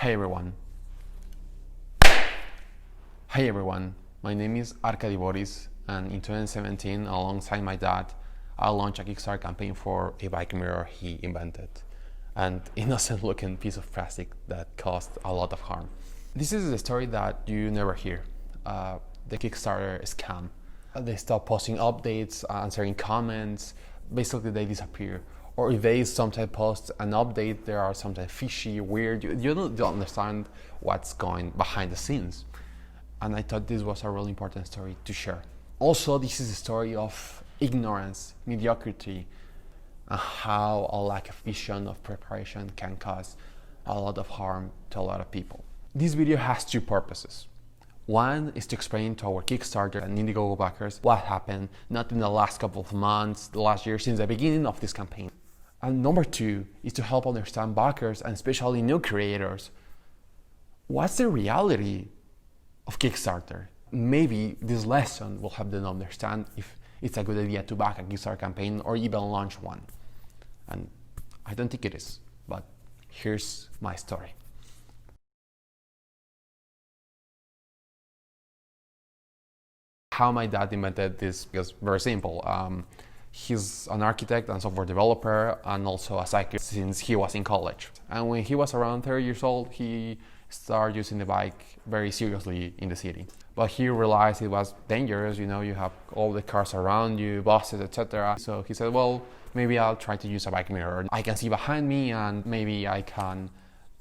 Hi everyone. My name is Arkady Boris, and in 2017, alongside my dad, I launched a Kickstarter campaign for a bike mirror he invented. An innocent-looking piece of plastic that caused a lot of harm. This is a story that you never hear. The Kickstarter scam. They stop posting updates, answering comments. Basically, they disappear. Or if they sometimes post an update, they are sometimes fishy, weird. You don't understand what's going behind the scenes. And I thought this was a really important story to share. Also, this is a story of ignorance, mediocrity, and how a lack of vision of preparation can cause a lot of harm to a lot of people. This video has two purposes. One is to explain to our Kickstarter and Indiegogo backers what happened, not in the last couple of months, the last year, since the beginning of this campaign. And number two is to help understand backers, and especially new creators, what's the reality of Kickstarter. Maybe this lesson will help them understand if it's a good idea to back a Kickstarter campaign or even launch one. And I don't think it is, but here's my story. How my dad invented this is very simple. He's an architect and software developer and also a cyclist since he was in college. And when he was around 30 years old, he started using the bike very seriously in the city. But he realized it was dangerous, you have all the cars around you, buses, etc. So he said, well, maybe I'll try to use a bike mirror. I can see behind me and maybe I can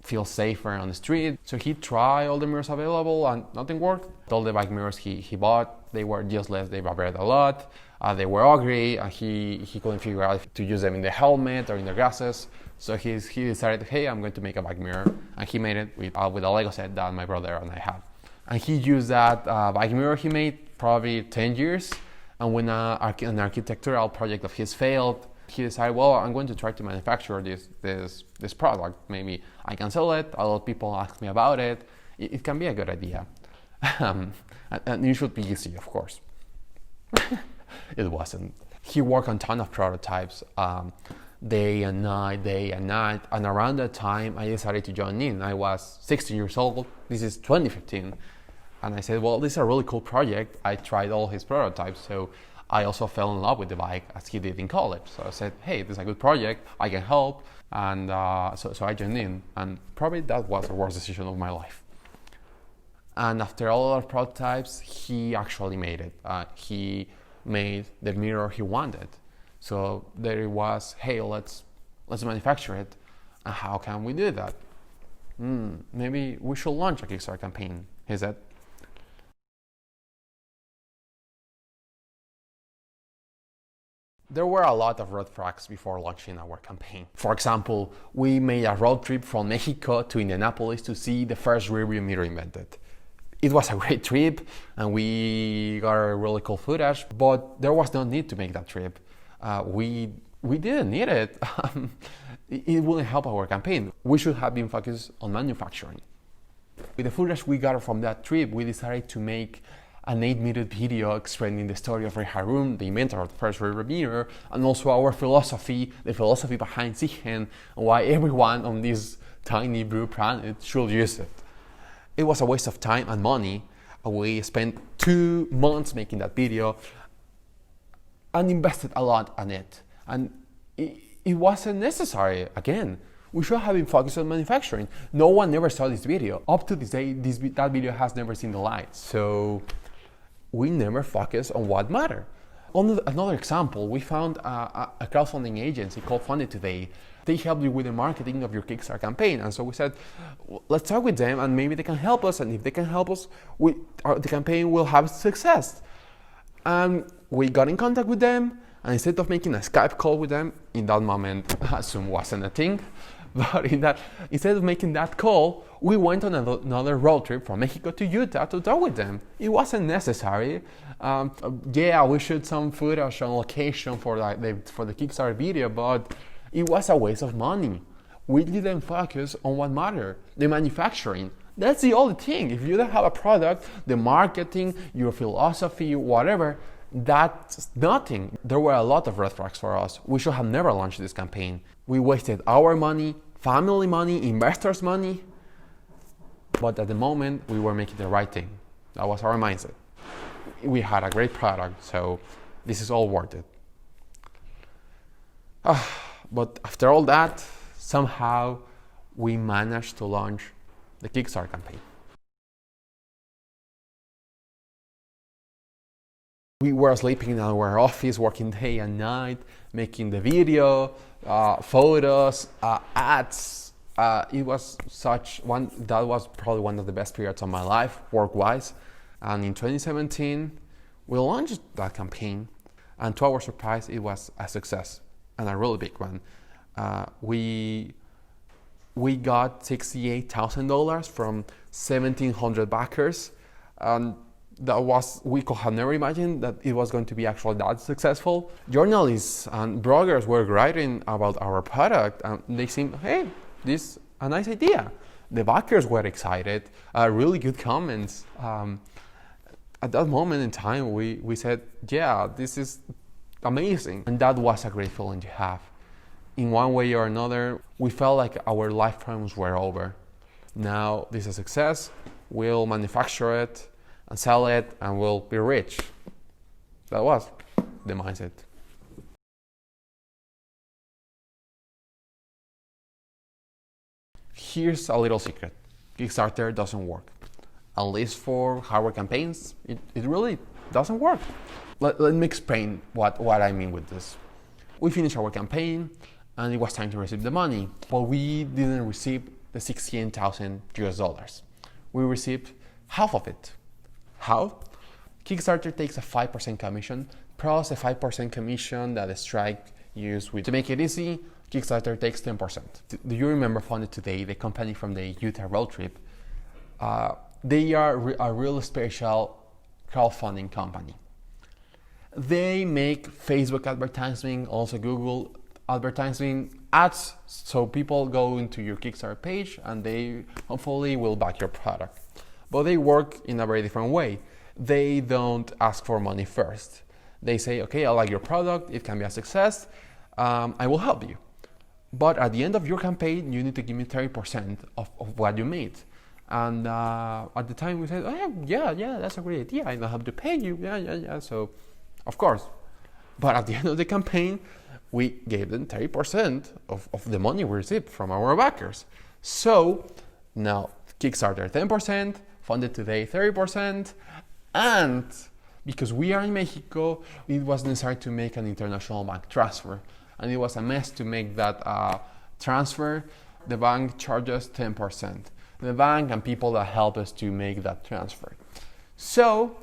feel safer on the street. So he tried all the mirrors available and nothing worked. All the bike mirrors he bought, they were useless, they vibrated a lot, they were ugly, and he couldn't figure out if to use them in the helmet or in the glasses. So he decided, hey, I'm going to make a bike mirror, and he made it with a Lego set that my brother and I had. And he used that bike mirror he made probably 10 years, and when an architectural project of his failed, he decided, well, I'm going to try to manufacture this product. Maybe I can sell it. A lot of people ask me about it. It can be a good idea. And it should be easy, of course. It wasn't. He worked on a ton of prototypes, day and night. And around that time, I decided to join in. I was 16 years old. This is 2015. And I said, well, this is a really cool project. I tried all his prototypes. So I also fell in love with the bike as he did in college. So I said, hey, this is a good project, I can help. And so I joined in, and probably that was the worst decision of my life. And after all our prototypes, he actually made it. He made the mirror he wanted. So there it was, hey, let's manufacture it. And how can we do that? Maybe we should launch a Kickstarter campaign, he said. There were a lot of red flags before launching our campaign. For example, we made a road trip from Mexico to Indianapolis to see the first rearview mirror invented. It was a great trip and we got a really cool footage, but there was no need to make that trip. We didn't need it. It wouldn't help our campaign. We should have been focused on manufacturing. With the footage we got from that trip, we decided to make an 8-minute video explaining the story of Ray Harun, the inventor of the first rearview mirror, and also our philosophy, the philosophy behind Zichen, and why everyone on this tiny blue planet should use it. It was a waste of time and money. We spent 2 months making that video and invested a lot on it. And it wasn't necessary. Again, we should have been focused on manufacturing. No one ever saw this video. Up to this day, that video has never seen the light. So we never focus on what mattered. On another example, we found a crowdfunding agency called Funded Today. They help you with the marketing of your Kickstarter campaign. And so we said, let's talk with them and maybe they can help us. And if they can help us, the campaign will have success. And we got in contact with them. And instead of making a Skype call with them, in that moment, Zoom wasn't a thing. But instead of making that call, we went on another road trip from Mexico to Utah to talk with them. It wasn't necessary. Yeah, we shot some footage on location for the Kickstarter video, but it was a waste of money. We didn't focus on what mattered, the manufacturing. That's the only thing. If you don't have a product, the marketing, your philosophy, whatever, that's nothing. There were a lot of red flags for us. We should have never launched this campaign. We wasted our money, family money, investors' money. But at the moment, we were making the right thing. That was our mindset. We had a great product, so this is all worth it. But after all that, somehow we managed to launch the Kickstarter campaign. We were sleeping in our office, working day and night, making the video, photos, ads. It was that was probably one of the best periods of my life, work-wise. And in 2017, we launched that campaign. And to our surprise, it was a success, and a really big one. We got $68,000 from 1,700 backers. And we could have never imagined that it was going to be actually that successful. Journalists and bloggers were writing about our product, and they seemed, hey, this is a nice idea. The backers were excited, really good comments. At that moment in time, we said, yeah, this is amazing. And that was a great feeling to have. In one way or another, we felt like our lifetimes were over. Now this is a success, we'll manufacture it and sell it, and we'll be rich. That was the mindset. Here's a little secret. Kickstarter doesn't work. At least for hardware campaigns, it really doesn't work. Let me explain what I mean with this. We finished our campaign, and it was time to receive the money, but we didn't receive the $16,000. We received half of it. How? Kickstarter takes a 5% commission, plus a 5% commission that the strike used with. To make it easy, Kickstarter takes 10%. Do you remember Funded Today, the company from the Utah road trip? They are a real special crowdfunding company. They make Facebook advertising, also Google advertising ads, so people go into your Kickstarter page and they hopefully will back your product. But they work in a very different way. They don't ask for money first. They say, okay, I like your product, it can be a success, I will help you. But at the end of your campaign, you need to give me 30% of what you made. And at the time we said, oh, yeah, that's a great idea, I don't have to pay you, yeah. So, of course. But at the end of the campaign, we gave them 30% of the money we received from our backers. So now Kickstarter 10%, Funded Today 30%, and because we are in Mexico, it was necessary to make an international bank transfer, and it was a mess to make that transfer. The bank charges 10%. The bank and people that help us to make that transfer. So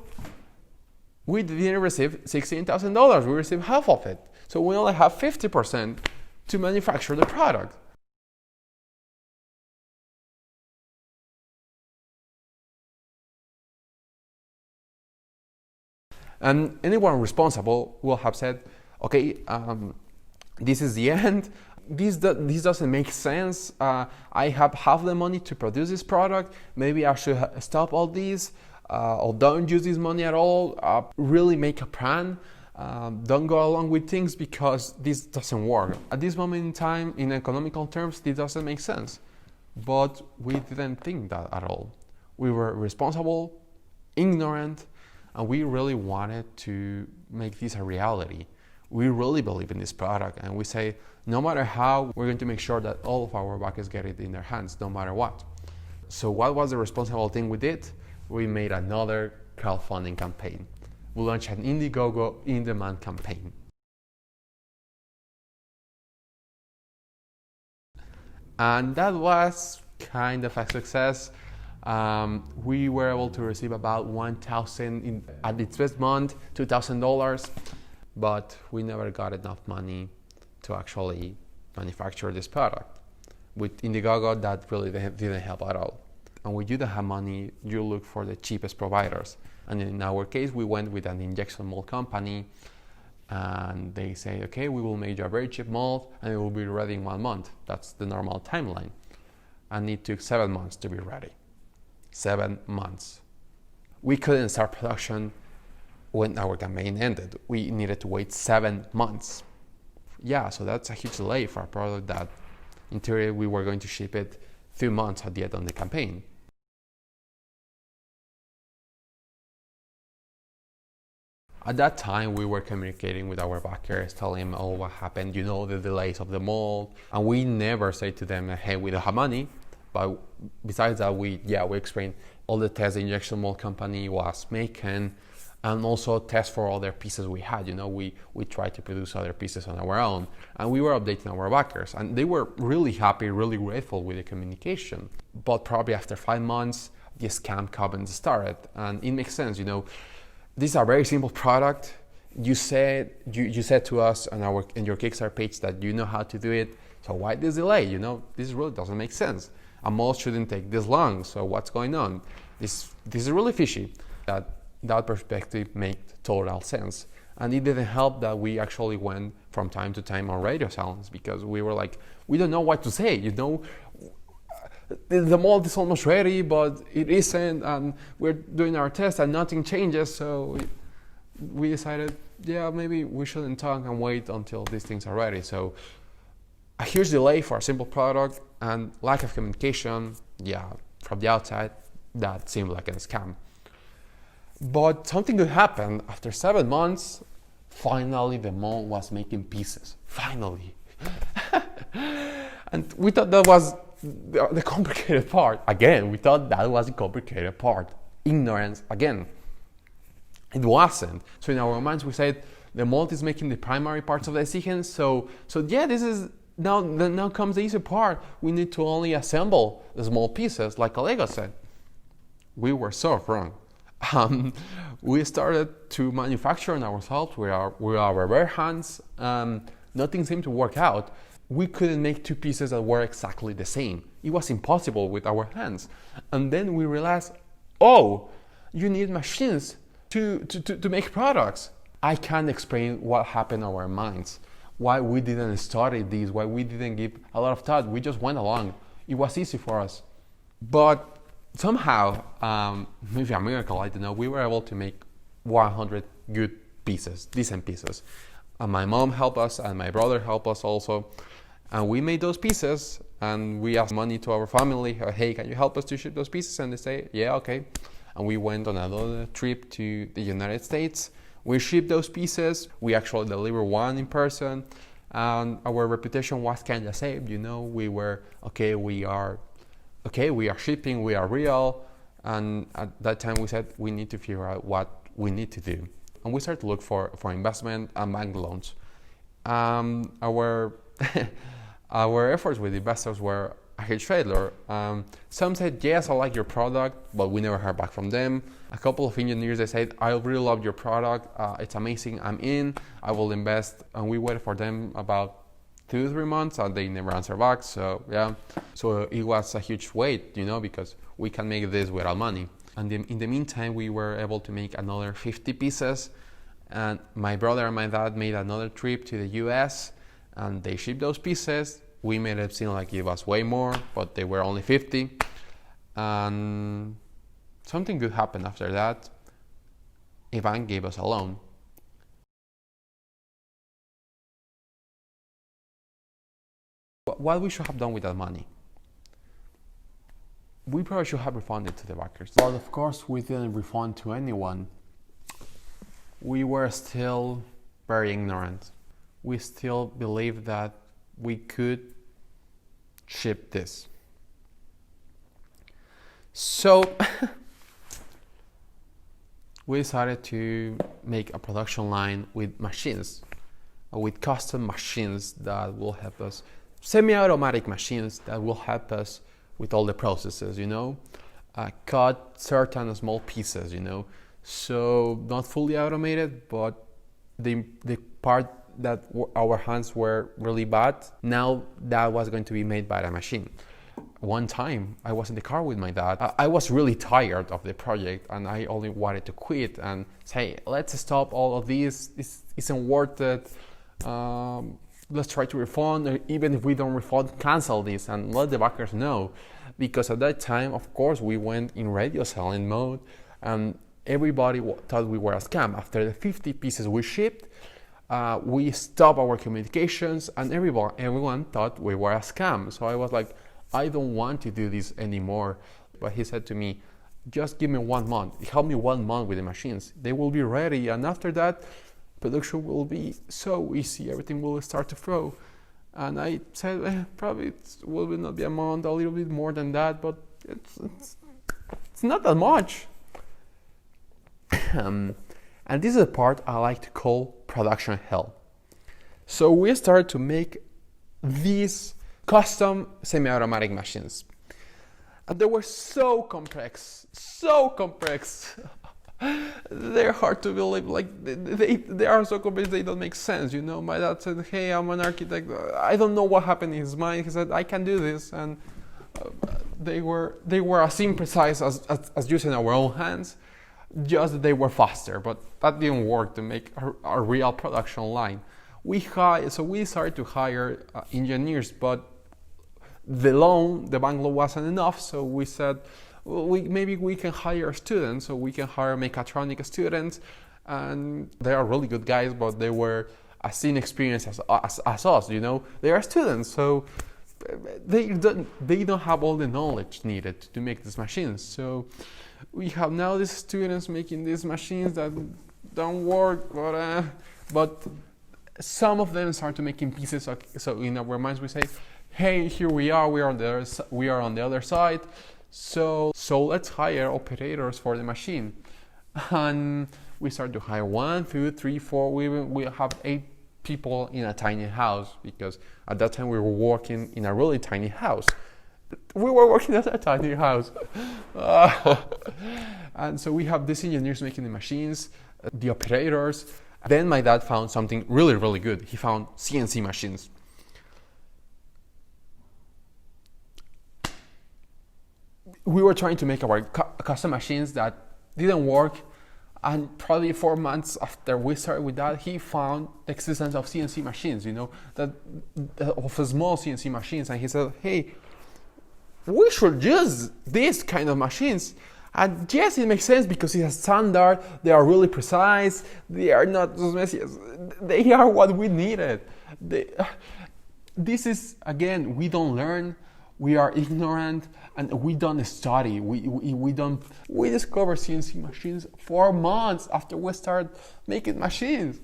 we didn't receive $16,000. We received half of it. So we only have 50% to manufacture the product. And anyone responsible will have said, okay, this is the end. This doesn't make sense. I have half the money to produce this product. Maybe I should stop all this, or don't use this money at all. Really make a plan. Don't go along with things because this doesn't work. At this moment in time, in economical terms, this doesn't make sense. But we didn't think that at all. We were responsible, ignorant, and we really wanted to make this a reality. We really believe in this product, and we say, no matter how, we're going to make sure that all of our backers get it in their hands, no matter what. So what was the responsible thing we did? We made another crowdfunding campaign. We launched an Indiegogo in-demand campaign. And that was kind of a success. We were able to receive about $1,000 at its best month, $2,000, but we never got enough money to actually manufacture this product. With Indiegogo, that really didn't help at all. And when you don't have money, you look for the cheapest providers. And in our case, we went with an injection mold company, and they say, okay, we will make you a very cheap mold, and it will be ready in 1 month. That's the normal timeline. And it took 7 months to be ready. 7 months. We couldn't start production when our campaign ended. We needed to wait 7 months. Yeah, so that's a huge delay for a product that, in theory, we were going to ship it 2 months at the end of the campaign. At that time, we were communicating with our backers, telling them, oh, what happened, the delays of the mold. And we never say to them, hey, we don't have money. But besides that, we explained all the tests the injection mold company was making, and also tests for other pieces we had. We tried to produce other pieces on our own, and we were updating our backers, and they were really happy, really grateful with the communication. But probably after 5 months, the scam comments started, and it makes sense. This is a very simple product. You said to us on your Kickstarter page that you know how to do it. So why this delay? This really doesn't make sense. A mold shouldn't take this long. So what's going on? This is really fishy. That perspective made total sense. And it didn't help that we actually went from time to time on radio silence, because we were like, we don't know what to say. The mold is almost ready, but it isn't, and we're doing our test and nothing changes. So we decided, maybe we shouldn't talk and wait until these things are ready. So a huge delay for a simple product and lack of communication, from the outside, that seemed like a scam. But something good happened. After 7 months, finally the mold was making pieces. Finally. And we thought that was the complicated part. Again, we thought that was the complicated part. Ignorance, again. It wasn't. So in our minds, we said, the mold is making the primary parts of the decision. So this is, now comes the easy part. We need to only assemble the small pieces, like a Lego set. We were so wrong. We started to manufacture ourselves with our bare hands. Nothing seemed to work out. We couldn't make 2 pieces that were exactly the same. It was impossible with our hands. And then we realized, you need machines to make products. I can't explain what happened in our minds, why we didn't study this, why we didn't give a lot of thought. We just went along. It was easy for us. But somehow, maybe a miracle, I don't know, we were able to make 100 good pieces, decent pieces. And my mom helped us, and my brother helped us also. And we made those pieces, and we asked money to our family. Hey, can you help us to ship those pieces? And they say, yeah, okay. And we went on another trip to the United States. We shipped those pieces. We actually delivered one in person. And our reputation was kind of saved. We were, we are shipping, we are real. And at that time we said, we need to figure out what we need to do. And we started to look for investment and bank loans. Our efforts with investors were a huge failure. Some said, yes, I like your product, but we never heard back from them. A couple of engineers, they said, I really love your product. It's amazing. I'm in. I will invest. And we waited for them about 2 to 3 months, and they never answered back. So it was a huge wait, because we can make this without money. And in the meantime, we were able to make another 50 pieces. And my brother and my dad made another trip to the US, and they shipped those pieces. We made it seem like it was way more, but they were only 50. And something good happened after that. A bank gave us a loan. What we should have done with that money? We probably should have refunded to the backers. But of course, we didn't refund to anyone. We were still very ignorant. We still believed that we could ship this. So we decided to make a production line with machines, with custom machines that will help us, semi-automatic machines that will help us with all the processes, cut certain small pieces, so not fully automated, but the part that our hands were really bad, now that was going to be made by the machine. One time I was in the car with my dad. I was really tired of the project, and I only wanted to quit and say, let's stop all of this. This isn't worth it. Let's try to refund, or even if we don't refund, cancel this and let the backers know. Because at that time, of course, we went in radio silent mode, and everybody thought we were a scam. After the 50 pieces we shipped, we stopped our communications, and everyone thought we were a scam. So I was like, I don't want to do this anymore. But he said to me, just give me 1 month. Help me 1 month with the machines. They will be ready, and after that, production will be so easy. Everything will start to flow. And I said, probably it will not be a month, a little bit more than that, but it's not that much. And this is the part I like to call production hell. So we started to make these custom semi-automatic machines. And they were so complex. They're hard to believe. Like they are so complex, they don't make sense. You know, my dad said, "Hey, I'm an architect. I don't know what happened in his mind." He said, "I can do this," and they were as imprecise as using our own hands. Just they were faster, but that didn't work to make a real production line. We started to hire engineers, but the bank loan wasn't enough. So we said, maybe we can hire students. So we can hire mechatronic students, and they are really good guys, but they were as inexperienced as us. You know, they are students, so they don't have all the knowledge needed to make these machines. So we have now these students making these machines that don't work, but some of them start to making pieces. So in our minds we say, hey, here we are on the other side. So let's hire operators for the machine. And we start to hire 1, 2, 3, 4. We have 8 people in a tiny house, because at that time we were working in a really tiny house. We were working at a tiny house. And so we have these engineers making the machines, the operators. Then my dad found something really, really good. He found CNC machines. We were trying to make our custom machines that didn't work, and probably 4 months after we started with that, he found the existence of CNC machines, of small CNC machines, and he said, hey, we should use these kind of machines. And yes, it makes sense because it's a standard, they are really precise, they are not as messy, they are what we needed. This is, again, we don't learn, we are ignorant, and we don't study. We discovered CNC machines 4 months after we started making machines.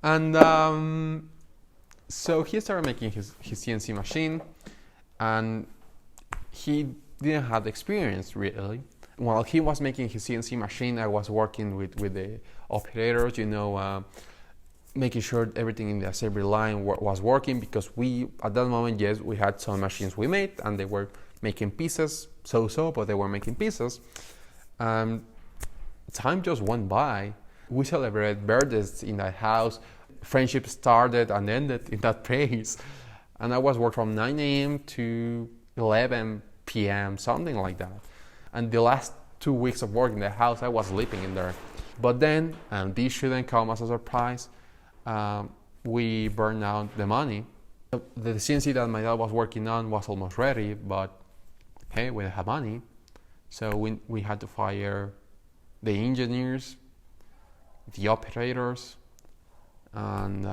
And so he started making his CNC machine, and he didn't have the experience really. While he was making his CNC machine, I was working with the operators, making sure everything in the assembly line was working, because at that moment, yes, we had some machines we made and they were making pieces, but they were making pieces. Time just went by. We celebrated birthdays in that house. Friendship started and ended in that place. And I was working from 9 a.m. to 11 p.m., something like that. And the last 2 weeks of work in the house, I was sleeping in there. But then, and this shouldn't come as a surprise, we burned out the money. The CNC that my dad was working on was almost ready, but hey, we didn't have money. So we had to fire the engineers, the operators, and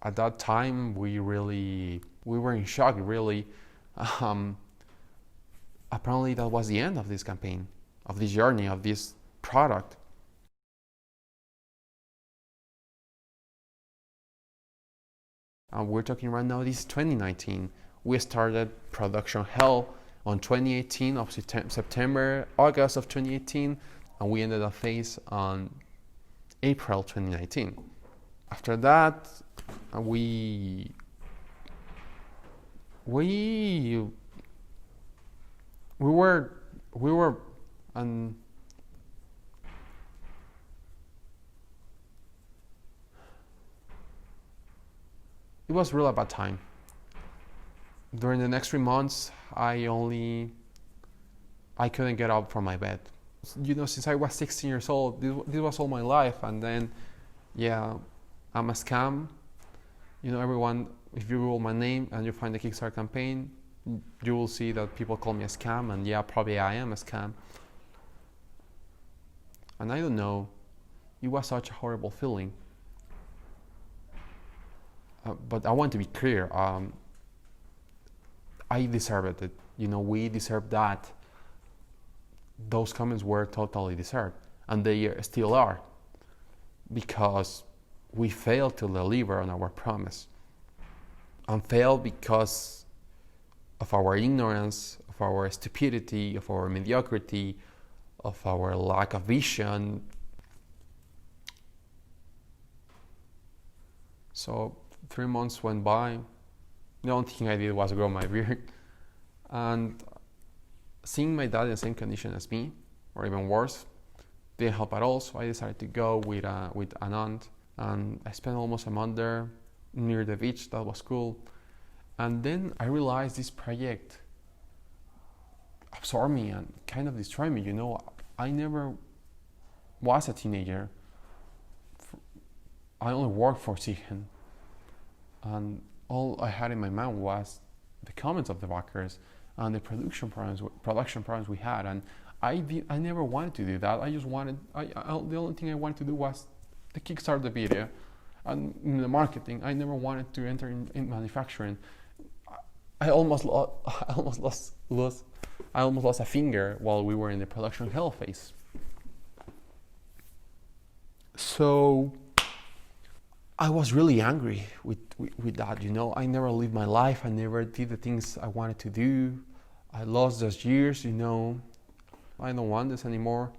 at that time we were in shock, really. Apparently that was the end of this campaign, of this journey, of this product. And we're talking right now, this is 2019. We started production hell on 2018 of September, August of 2018, and we ended the phase on April 2019. After that, we were it was really a bad time. During the next 3 months, I couldn't get up from my bed. Since I was 16 years old, this was all my life. And then, yeah, I'm a scam. Everyone, if you Google my name and you find the Kickstarter campaign, you will see that people call me a scam. And yeah, probably I am a scam. And I don't know, it was such a horrible feeling. But I want to be clear. I deserved it. We deserved that. Those comments were totally deserved, and they still are, because we failed to deliver on our promise, and failed because of our ignorance, of our stupidity, of our mediocrity, of our lack of vision. So 3 months went by. The only thing I did was grow my beard, and seeing my dad in the same condition as me, or even worse, didn't help at all. So I decided to go with an aunt, and I spent almost a month there near the beach. That was cool. And then I realized this project absorbed me and kind of destroyed me. I never was a teenager. I only worked for Siegen, and all I had in my mind was the comments of the backers and the production problems we had, and I never wanted to do that. I just wanted, the only thing I wanted to do was the Kickstarter video and the marketing. I never wanted to enter in manufacturing. I almost lost a finger while we were in the production hell phase. So I was really angry with that. I never lived my life. I never did the things I wanted to do. I lost those years. I don't want this anymore.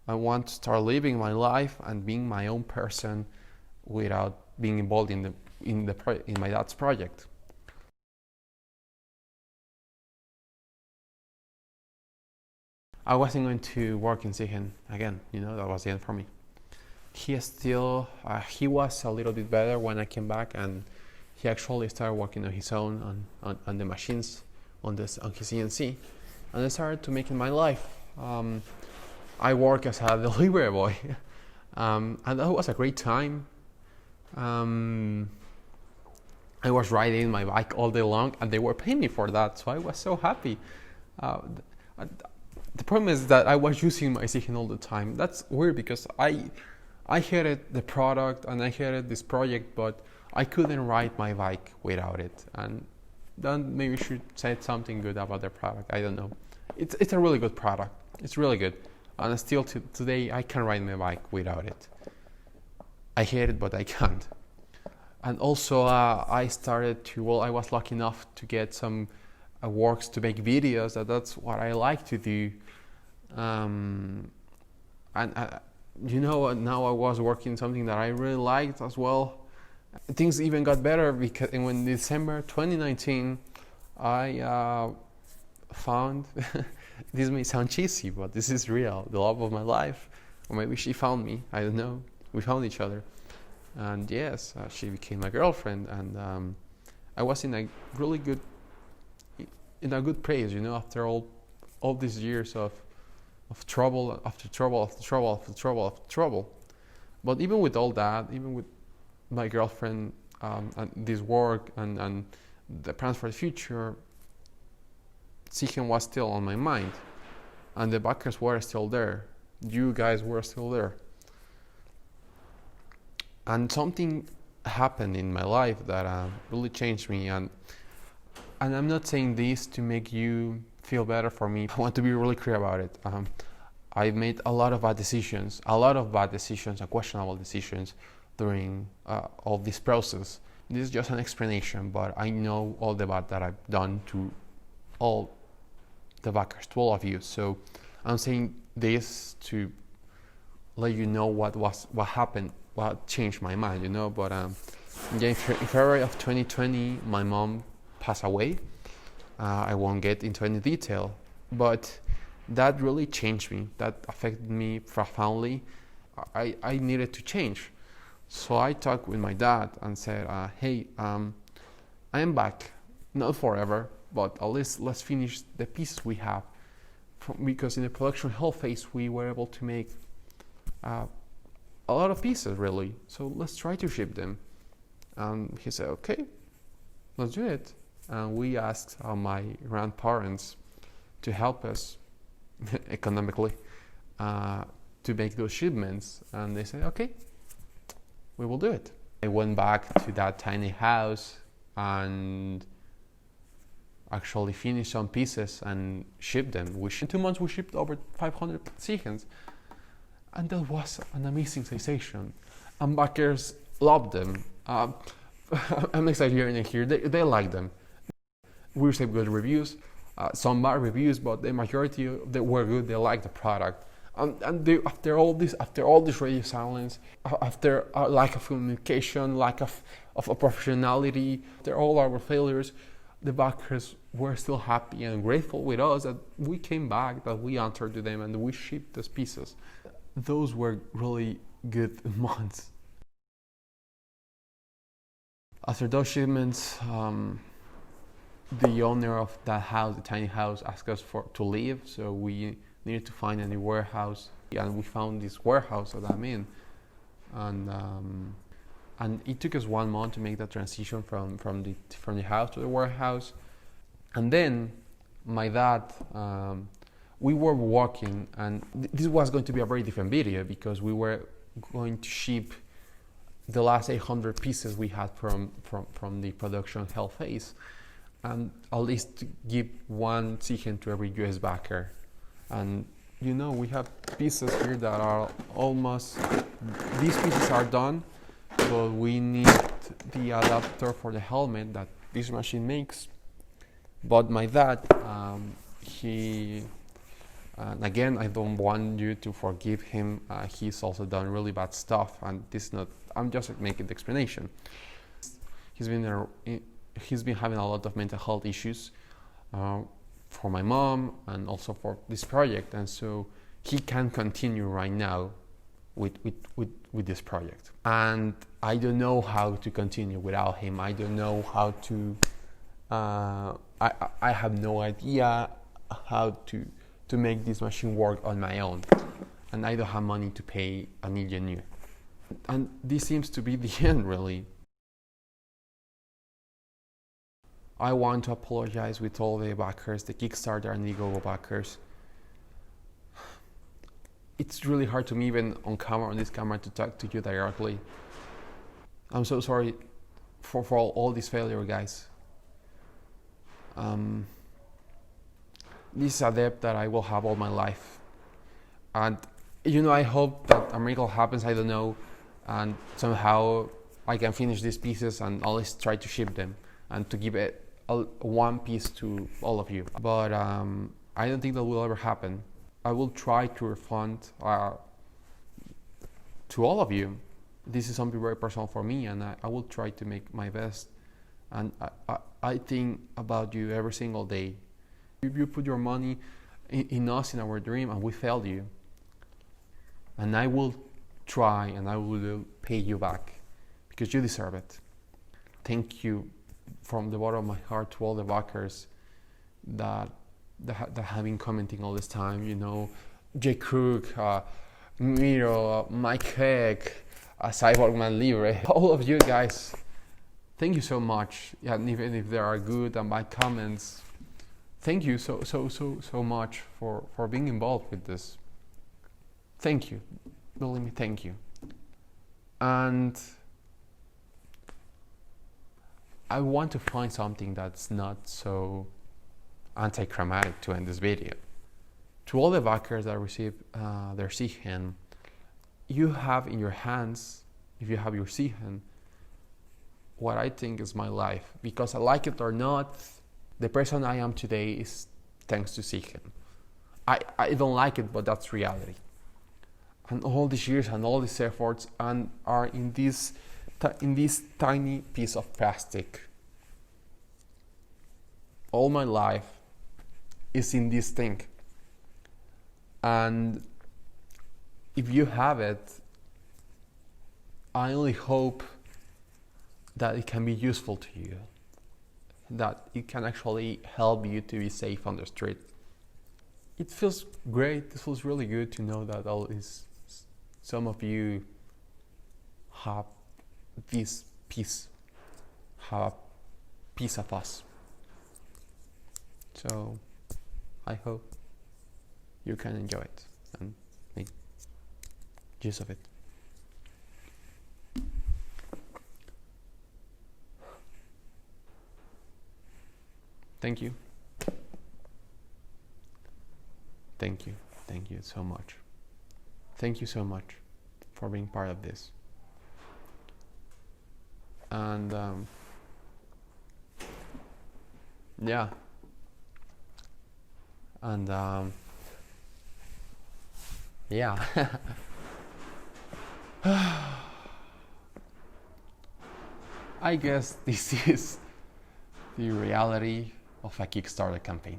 I want to start living my life and being my own person without being involved in my dad's project. I wasn't going to work in Siegen again. That was the end for me. He was a little bit better when I came back, and he actually started working on his own on the machines on his CNC, and I started to make it my life. I work as a delivery boy, and that was a great time. I was riding my bike all day long, and they were paying me for that, so I was so happy. The problem is that I was using my Siegen all the time. That's weird, because I hated the product and I hated this project, but I couldn't ride my bike without it. And then maybe should say something good about the product. I don't know. It's a really good product. It's really good. And still today I can ride my bike without it. I hate it, but I can't. And also I was lucky enough to get some works to make videos. That's what I like to do. And now I was working something that I really liked as well. Things even got better, because in December 2019 I found this may sound cheesy, but this is real, the love of my life. Or maybe she found me, I don't know. We found each other, and yes, she became my girlfriend, and I was in a good place, after all these years of trouble after trouble after trouble after trouble after trouble. But even with all that, even with my girlfriend and this work and the plans for the future, Siegen was still on my mind, and the backers were still there. You guys were still there. And something happened in my life that really changed me, and I'm not saying this to make you feel better for me. I want to be really clear about it. I've made a lot of bad decisions and questionable decisions during all this process. This is just an explanation, but I know all the bad that I've done to all the backers, to all of you. So I'm saying this to let you know what happened, what changed my mind, But in February of 2020, my mom passed away. I won't get into any detail, but that really changed me. That affected me profoundly. I needed to change. So I talked with my dad and said, hey, I am back, not forever, but at least let's finish the pieces we have. Because in the production hell phase, we were able to make a lot of pieces, really. So let's try to ship them. And he said, okay, let's do it. And we asked my grandparents to help us economically to make those shipments. And they said, okay, we will do it. I went back to that tiny house, and actually finish some pieces and ship them. In 2 months we shipped over 500 chickens, and that was an amazing sensation. And backers loved them. I'm exaggerating here. They like them. We received good reviews, some bad reviews, but the majority they were good. They liked the product. And after all this radio silence, after a lack of communication, lack of professionality, after all our failures, the backers were still happy and grateful with us that we came back, that we answered to them, and we shipped those pieces. Those were really good months. After those shipments, the owner of that house, the tiny house, asked us to leave, so we needed to find a new warehouse, and we found this warehouse that I'm in, and it took us 1 month to make that transition from the house to the warehouse. And then my dad, we were walking, and this was going to be a very different video because we were going to ship the last 800 pieces we had from the production hell phase, and at least to give one chicken to every US backer. And you know, we have pieces here that are almost, these pieces are done, but we need the adapter for the helmet that this machine makes. But my dad, again, I don't want you to forgive him. He's also done really bad stuff, and this is not, I'm just making the explanation. He's been having a lot of mental health issues for my mom and also for this project, and so he can continue right now with this project. And I don't know how to continue without him. I don't know how to. I have no idea how to make this machine work on my own, and I don't have money to pay an engineer. And this seems to be the end, really. I want to apologize with all the backers, the Kickstarter and the Indiegogo backers. It's really hard to me, even on this camera, to talk to you directly. I'm so sorry for all this failure, guys. This is a debt that I will have all my life. And, you know, I hope that a miracle happens, I don't know, and somehow I can finish these pieces and always try to ship them and to give it one piece to all of you. But I don't think that will ever happen. I will try to refund to all of you. This is something very personal for me, and I will try to make my best. And I think about you every single day. You put your money in us, in our dream, and we failed you. And I will try, and I will pay you back because you deserve it. Thank you from the bottom of my heart to all the backers that have been commenting all this time. You know, Jay Crook, Miro, Mike Heck, Cyborgman Libre, all of you guys. Thank you so much. Yeah, and even if there are good and bad comments, thank you so much for being involved with this. Thank you. Believe me, thank you. And I want to find something that's not so anticlimactic to end this video. To all the backers that receive their Siegen, you have in your hands, if you have your Siegen, what I think is my life. Because I like it or not, the person I am today is thanks to Siegen. I don't like it, but that's reality. And all these years and all these efforts and are in this tiny piece of plastic. All my life is in this thing. And if you have it, I only hope that it can be useful to you, that it can actually help you to be safe on the street. It feels great. It feels really good to know that some of you have this piece, have a piece of us. So I hope you can enjoy it and make use of it. Thank you. Thank you. Thank you so much. Thank you so much for being part of this. And yeah. And yeah. I guess this is the reality of a Kickstarter campaign.